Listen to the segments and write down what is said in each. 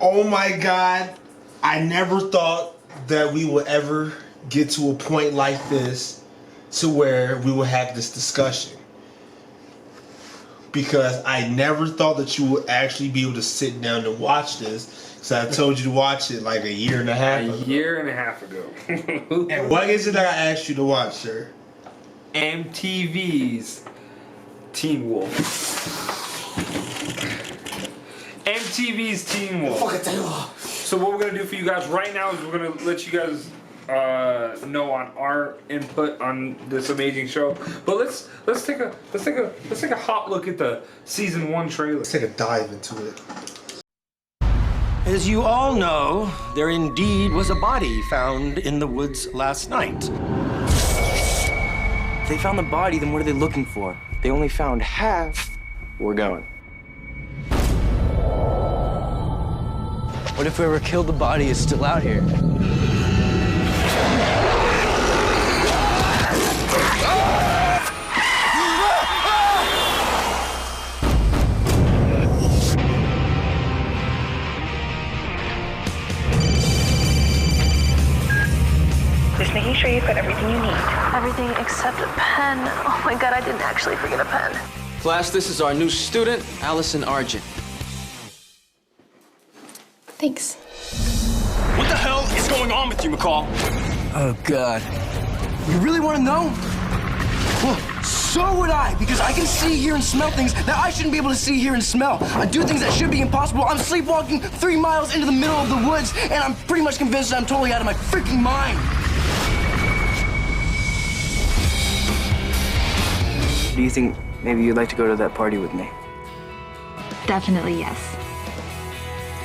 Oh my God. I never thought that we would ever get to a point like this to where we would have this discussion. Because I never thought that you would actually be able to sit down and watch this. So I told you to watch it like a year and a half ago. A year and a half ago. And what is it that I asked you to watch, sir? MTV's Teen Wolf. MTV's Teen Wolf. So what we're gonna do for you guys right now is we're gonna let you guys know on our input on this amazing show. But let's take a hot look at the season 1 trailer. Let's take a dive into it. As you all know, there indeed was a body found in the woods last night. If they found the body, then what are they looking for? They only found half. We're going. What if whoever killed the body is still out here? Just making sure you've got everything you need. Everything except a pen. Oh my God, I didn't actually forget a pen. Class, this is our new student, Allison Argent. Thanks. What the hell is going on with you, McCall? Oh, God. You really want to know? Well, so would I, because I can see, hear, and smell things that I shouldn't be able to see, hear, and smell. I do things that should be impossible. I'm sleepwalking 3 miles into the middle of the woods, and I'm pretty much convinced that I'm totally out of my freaking mind. Do you think maybe you'd like to go to that party with me? Definitely yes.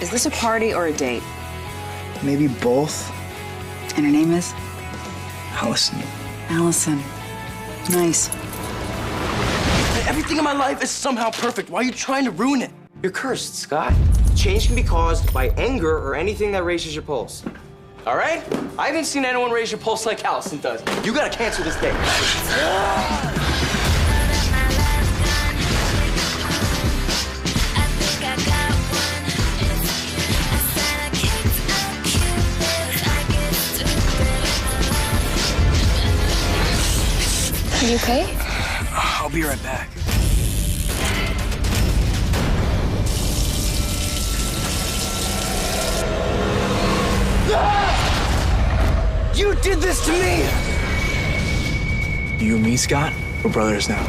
Is this a party or a date? Maybe both. And her name is? Allison. Allison. Nice. Everything in my life is somehow perfect. Why are you trying to ruin it? You're cursed, Scott. Change can be caused by anger or anything that raises your pulse. All right? I haven't seen anyone raise your pulse like Allison does. You gotta cancel this date. Are you okay? I'll be right back. You did this to me! You and me, Scott, we're brothers now.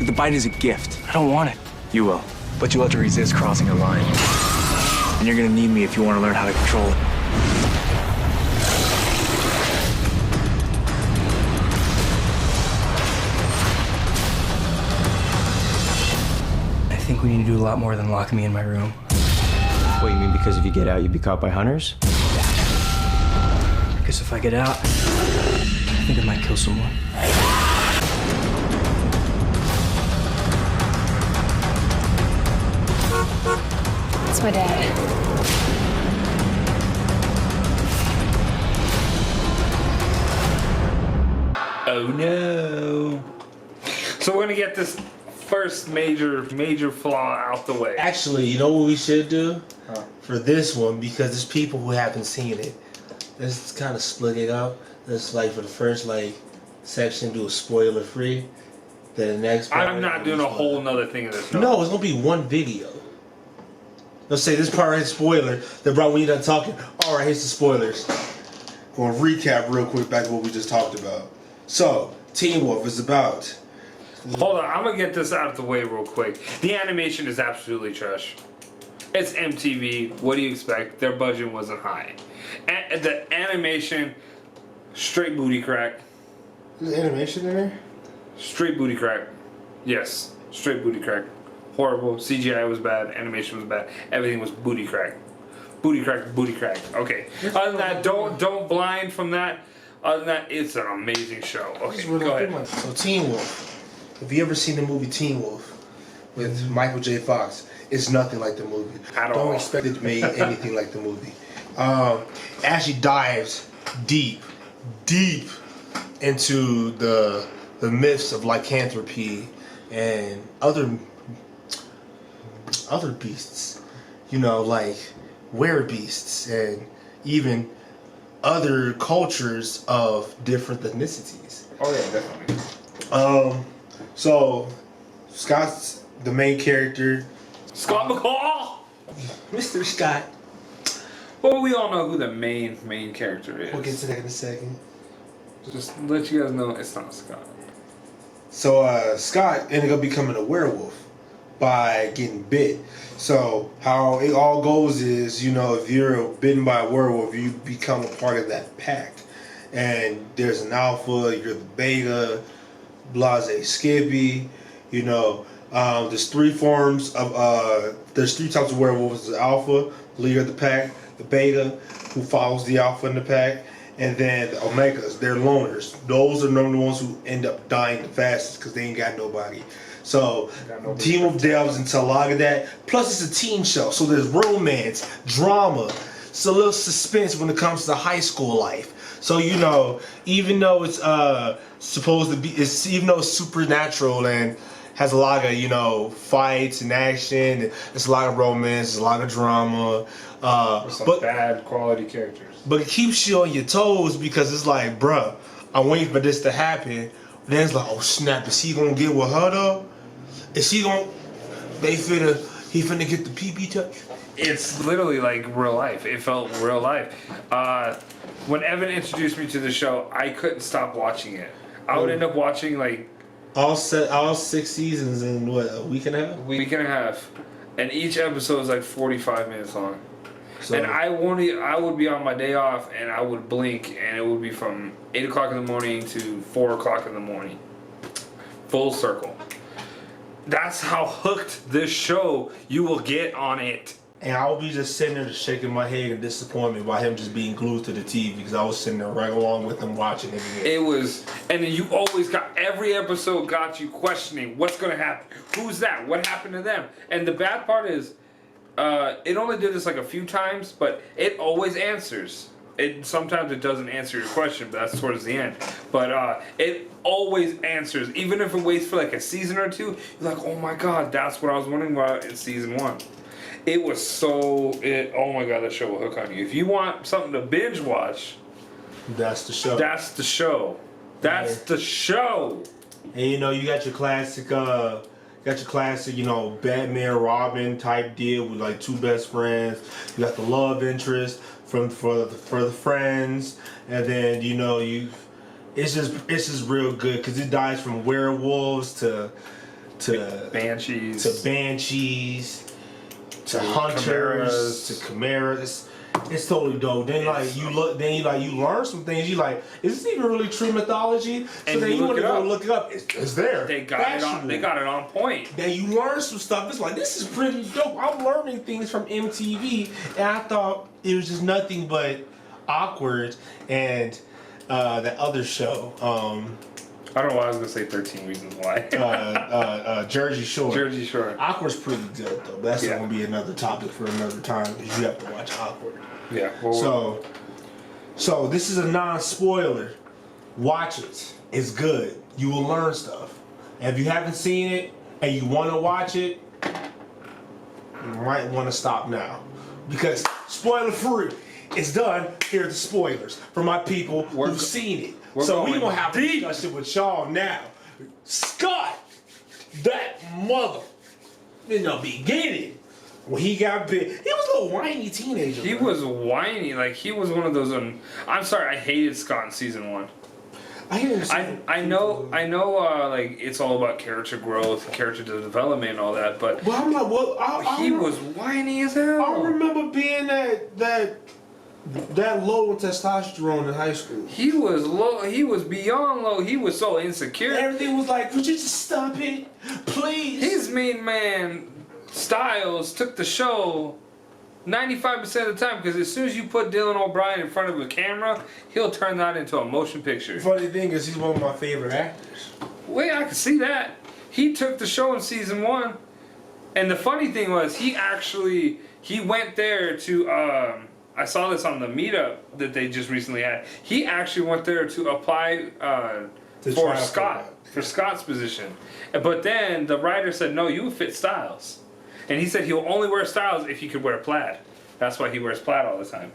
The bite is a gift. I don't want it. You will. But you'll have to resist crossing a line. And you're gonna need me if you want to learn how to control it. I think we need to do a lot more than lock me in my room. What, you mean because if you get out, you'd be caught by hunters? Because if I get out, I think I might kill someone. It's my dad. Oh no. So we're gonna get this first major flaw out the way. Actually, you know what we should do? For this one, because there's people who haven't seen it. Let's kind of split it up. Let's like for the first section do a spoiler free. Then the next part, I'm not doing a whole nother thing in this. No, it's gonna be one video. Let's say this part is spoiler. Then bro, when you're done talking, alright, here's the spoilers. Gonna recap real quick back to what we just talked about. So, Teen Wolf is about... Hold on, I'm gonna get this out of the way real quick. The animation is absolutely trash. It's MTV. What do you expect? Their budget wasn't high. And the animation, straight booty crack. There's animation in there? Straight booty crack. Yes, straight booty crack. Horrible. CGI was bad. Animation was bad. Everything was booty crack. Booty crack, booty crack. Okay. Other than that, don't blind from that. Other than that, it's an amazing show. Okay, go ahead. So Teen Wolf. Have you ever seen the movie Teen Wolf with Michael J. Fox? It's nothing like the movie. Don't expect it to be anything like the movie. Actually dives deep into the myths of lycanthropy and other beasts. You know, like werebeasts and even other cultures of different ethnicities. Oh yeah, definitely. So Scott's the main character. Scott McCall. Mr. Scott. Well, we all know who the main character is. We'll get to that in a second. Just let you guys know it's not Scott. So Scott ended up becoming a werewolf by getting bit. So how it all goes is, if you're bitten by a werewolf, you become a part of that pack. And there's an alpha, you're the beta, blase Skippy, there's three types of werewolves. The alpha, leader of the pack, the beta, who follows the alpha in the pack, and then the omegas, they're loners. Those are the ones who end up dying the fastest because they ain't got nobody. So, team of delves into a lot of that. Plus, it's a teen show, so there's romance, drama, it's a little suspense when it comes to high school life. So, even though it's supposed to be, even though it's supernatural and has a lot of, fights and action, there's a lot of romance, there's a lot of drama. Some bad quality characters. But it keeps you on your toes because it's like, bruh, I'm waiting for this to happen. Then it's like, oh snap, is he gonna get with her though? Is he gonna, he finna get the pee-pee touch? It's literally like real life. It felt real life. When Evan introduced me to the show, I couldn't stop watching it. I would end up watching like all 6 seasons in what, a week and a half? Week and a half. And each episode is like 45 minutes long. So, and I would be on my day off and I would blink and it would be from 8 o'clock in the morning to 4 o'clock in the morning. Full circle. That's how hooked this show you will get on it. And I would be just sitting there just shaking my head in disappointment by him just being glued to the TV because I was sitting there right along with him watching it. It was, and then you always got, every episode got you questioning what's going to happen. Who's that? What happened to them? And the bad part is, it only did this like a few times, but it always answers. Sometimes it doesn't answer your question, but that's towards the end. But it always answers. Even if it waits for like a season or two, you're like, oh my god, that's what I was wondering about in season 1. It was oh my god, that show will hook on you. If you want something to binge watch, that's the show. That's the show. That's the show. And you got your classic, Batman Robin type deal with like two best friends. You got the love interest for the friends, and then it's just real good because it dies from werewolves to banshees to hunters to chimeras. It's totally dope. Then you learn some things. You like, is this even really true mythology? So and then you want to go look it up. It's there. They got it on point. Then you learn some stuff. It's like, this is pretty dope. I'm learning things from MTV, and I thought it was just nothing but awkward. And that other show. I don't know why I was gonna say 13 Reasons Why. Jersey Shore. Jersey Shore. Awkward's pretty good though. That's gonna be another topic for another time because you have to watch Awkward. Yeah. Well, so this is a non-spoiler. Watch it. It's good. You will learn stuff. And if you haven't seen it and you want to watch it, you might want to stop now because spoiler free. It's done. Here are the spoilers for my people who've seen it. So we're going to have a discussion with y'all now. Scott, that mother, in the beginning, when he got bit, he was a little whiny teenager. He was whiny. Like, he was one of those... I'm sorry, I hated Scott in season 1. I know, like, it's all about character growth, character development and all that, but... Well, I'm like, he was whiny as hell. I remember being that low in testosterone in high school. He was low. He was beyond low. He was so insecure. Everything was like, would you just stop it, please? His main man, Styles, took the show 95% of the time because as soon as you put Dylan O'Brien in front of a camera, he'll turn that into a motion picture. The funny thing is, he's one of my favorite actors. Wait, I can see that. He took the show in season 1, and the funny thing was, he went there to. I saw this on the meetup that they just recently had. He actually went there to apply for Scott's position. But then the writer said, no, you would fit Styles. And he said he'll only wear Styles if he could wear plaid. That's why he wears plaid all the time.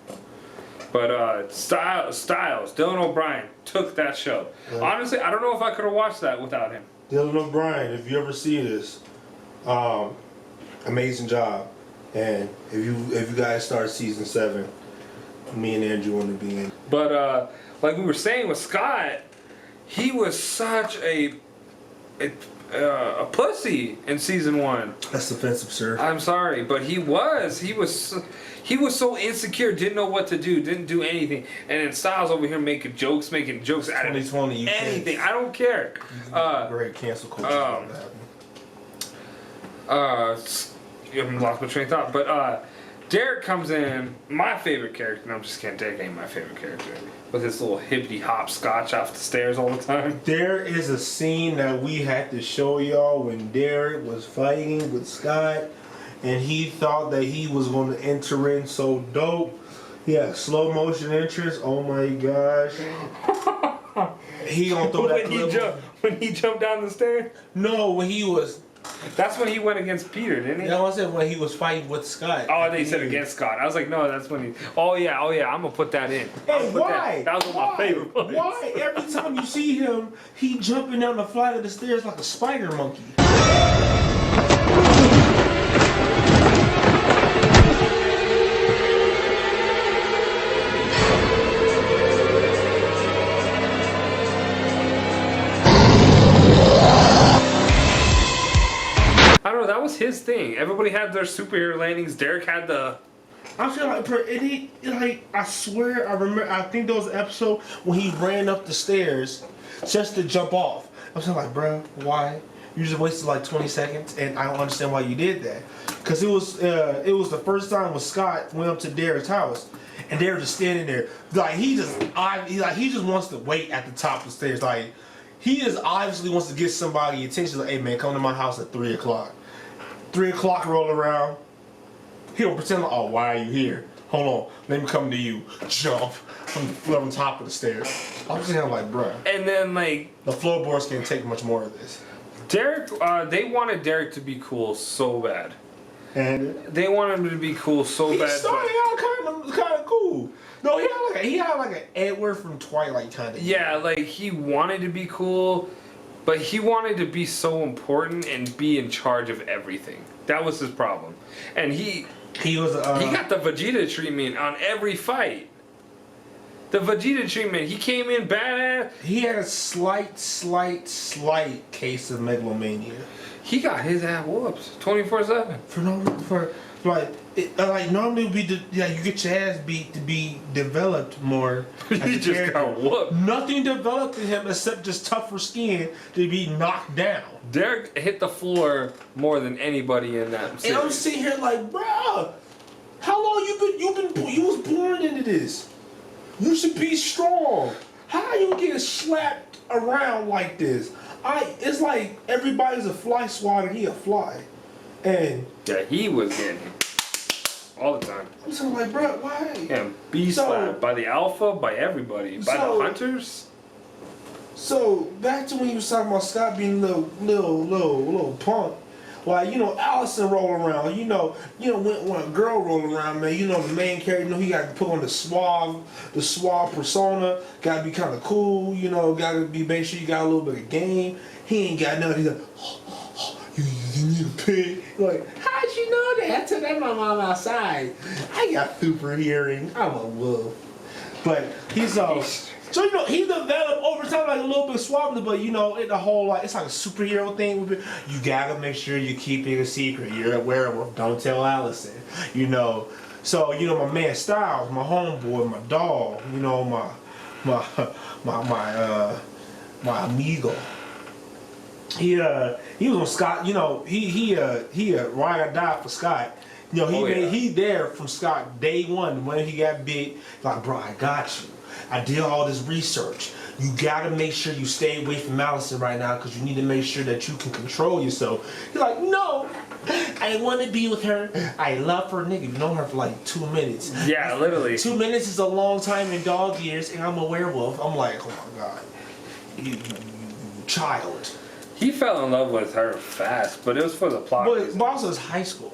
But Styles, Dylan O'Brien took that show. Yeah. Honestly, I don't know if I could have watched that without him. Dylan O'Brien, if you ever see this, amazing job. And if you guys start season 7, me and Andrew want to be in. But like we were saying with Scott, he was such a pussy in season 1. That's offensive, sir. I'm sorry, but he was so insecure, didn't know what to do, didn't do anything, and then Styles over here making jokes out of 2020, anything. I don't care. Great cancel culture. You haven't lost my train of thought, but Derek comes in, my favorite character. No, I'm just kidding. Derek ain't my favorite character. With his little hippity hop scotch off the stairs all the time. There is a scene that we had to show y'all when Derek was fighting with Scott, and he thought that he was going to enter in so dope. He had slow motion entrance. Oh my gosh. He gonna throw that when he jumped down the stairs? No, when he was. That's when he went against Peter, didn't he? Yeah, I said when he was fighting with Scott. Oh, they said against Scott. I was like, no, that's when he. Oh yeah, I'm gonna put that in. Hey, why? That was one of my favorite ones. Why every time you see him, he jumping down the flight of the stairs like a spider monkey? I don't know, that was his thing. Everybody had their superhero landings. Derek had the. I feel like, I swear, I remember, I think there was an episode when he ran up the stairs just to jump off. I was like, bro, why? You just wasted like 20 seconds, and I don't understand why you did that. Because it was the first time when Scott went up to Derek's house, and they were just standing there. Like, he just wants to wait at the top of the stairs. Like, he just obviously wants to get somebody attention. Like, hey man, come to my house at 3 o'clock. 3 o'clock roll around. He'll pretend like, oh, why are you here? Hold on, let me come to you. Jump from top of the stairs. I'm just kind of like, bruh. And then like the floorboards can't take much more of this. Derek, they wanted Derek to be cool so bad. And they wanted him to be cool so bad. He started out kind of cool. No, he had like an Edward from Twilight kind of. Yeah, like he wanted to be cool, but he wanted to be so important and be in charge of everything. That was his problem, and he was he got the Vegeta treatment on every fight. The Vegeta treatment. He came in badass. He had a slight case of megalomania. He got his ass whooped 24/7. Like normally would be you get your ass beat to be developed more. He just got whooped. Nothing developed in him except just tougher skin to be knocked down. Derek hit the floor more than anybody in that series. And I'm sitting here like, bro, how long you was born into this? You should be strong. How you getting slapped around like this? It's like everybody's a fly swatter, he a fly. And yeah, he was getting all the time. I'm so like, bro, why? Yeah, slapped by the Alpha, by everybody, by the Hunters. So back to when you was talking about Scott being little punk. Like, Allison rolling around. When a girl rolling around, man, the main character, he got to put on the suave persona. Got to be kind of cool, got to be, make sure you got a little bit of game. He ain't got nothing. He's like, you need a pig. Like, how'd you know that? I took that my mom outside. I got super hearing. I'm a wolf. But he's so he developed over time like a little bit suave, but in the whole it's like a superhero thing. You gotta make sure you keep it a secret. You're a werewolf. Don't tell Allison. So my man Styles, my homeboy, my dog. My amigo. He was on Scott. He ride or die for Scott. He there from Scott day one when he got big. Like, bro, I got you. I did all this research. You gotta make sure you stay away from Allison right now because you need to make sure that you can control yourself. He's like, no, I want to be with her. I love her, nigga. You've known her for like 2 minutes. Yeah, literally. 2 minutes is a long time in dog years, and I'm a werewolf. I'm like, oh my god, you child. He fell in love with her fast, but it was for the plot. But also it's high school.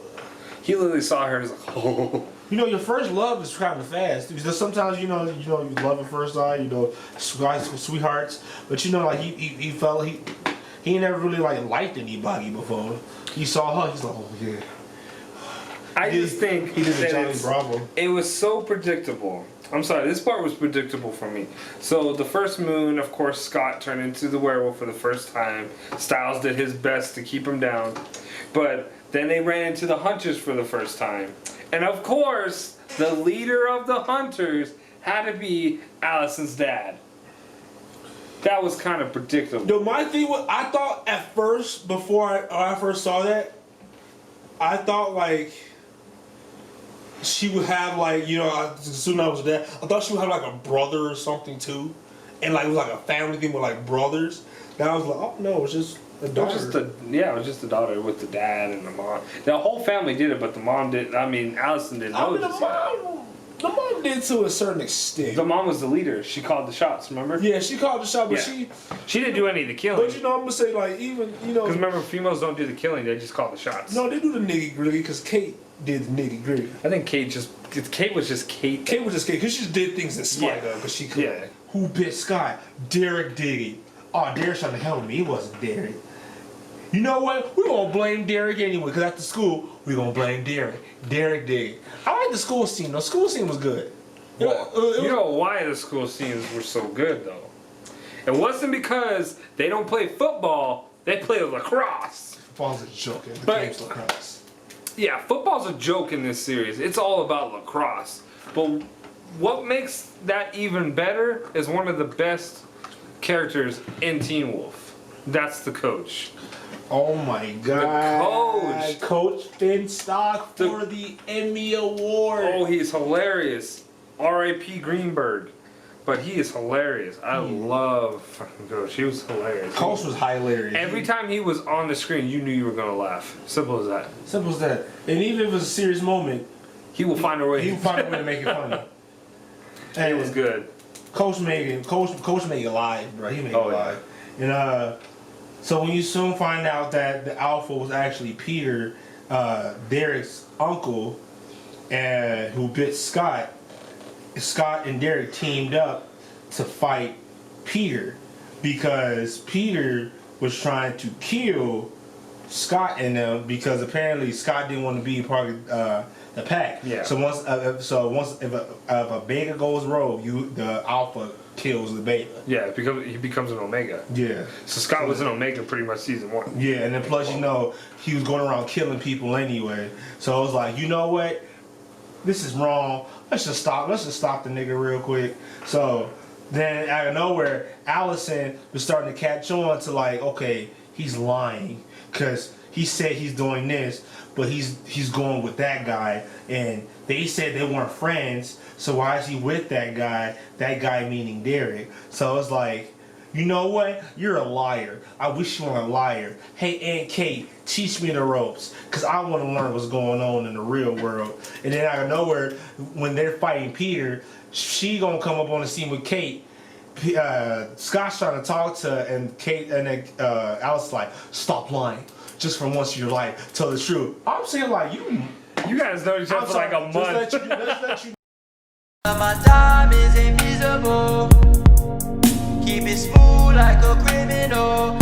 He literally saw her and was like, oh. You know, your first love is kind of fast. Because sometimes, you love at first sight, sweethearts. But, like, he felt, he never really, like, liked anybody before. He saw her, he's like, oh, yeah. I just think he did a Johnny Bravo. It was so predictable. I'm sorry, this part was predictable for me. So the first moon, of course, Scott turned into the werewolf for the first time. Styles did his best to keep him down. But then they ran into the hunters for the first time. And of course, the leader of the hunters had to be Allison's dad. That was kind of predictable. No, my thing was, I thought at first, before I first saw that, I thought like she would have like, as soon as I was there, I thought she would have like a brother or something too. And like it was like a family thing with like brothers. Then I was like, oh no, it's just a daughter. It was just the daughter with the dad and the mom. The whole family did it, but the mom didn't. I mean, Allison didn't know this. The mom did to a certain extent. The mom was the leader. She called the shots, remember? Yeah, she called the shot, but she didn't do any of the killing. But I'm gonna say like even because remember, females don't do the killing; they just call the shots. No, they do the nitty gritty because Kate did the nitty gritty. I think Kate was just Kate. Kate was just Kate because she just did things in spite of, because she could. Yeah. Who bit Scott? Derek did it. Oh, Derek trying to help me. It wasn't Derek. You know what? We're gonna blame Derek anyway, because after school, we're gonna blame Derek. Derek did it. I like the school scene. The school scene was good. Well, you know why the school scenes were so good, though? It wasn't because they don't play football, they play lacrosse. Football's a joke in the game's lacrosse. Yeah, football's a joke in this series. It's all about lacrosse. But what makes that even better is one of the best characters in Teen Wolf. That's the coach. Oh my God. The coach. Coach Finstock for the Emmy Award. Oh, he's hilarious. R.I.P. Greenberg. But he is hilarious. I love fucking Coach. He was hilarious. Coach was hilarious. Every time he was on the screen, you knew you were going to laugh. Simple as that. Simple as that. And even if it was a serious moment, he will find a way. He will find a way to make it funny. And it was good. Coach made it live, bro. He made it live. Yeah. And so when you soon find out that the Alpha was actually Peter, Derek's uncle, and who bit Scott and Derek teamed up to fight Peter because Peter was trying to kill Scott and them because apparently Scott didn't want to be part of the pack. Yeah. So once if a beta goes rogue, the Alpha kills the beta. Yeah, he becomes an Omega. Yeah. So Scott was an Omega pretty much season 1. Yeah, and then plus he was going around killing people anyway. So I was like, you know what? This is wrong. Let's just stop the nigga real quick. So then out of nowhere, Allison was starting to catch on to like, okay, he's lying because he said he's doing this, but he's going with that guy, and they said they weren't friends. So why is he with that guy? That guy meaning Derek. So it's like, you know what? You're a liar. I wish you weren't a liar. Hey, Aunt Kate, teach me the ropes, because I want to learn what's going on in the real world. And then out of nowhere, when they're fighting Peter, she gonna come up on the scene with Kate. Scott's trying to talk to her, and Kate and then Alice like, stop lying. Just for once in your life, tell the truth. I'm saying like, you guys know each other for like a month. Just let you My time is invisible. Keep it smooth like a criminal.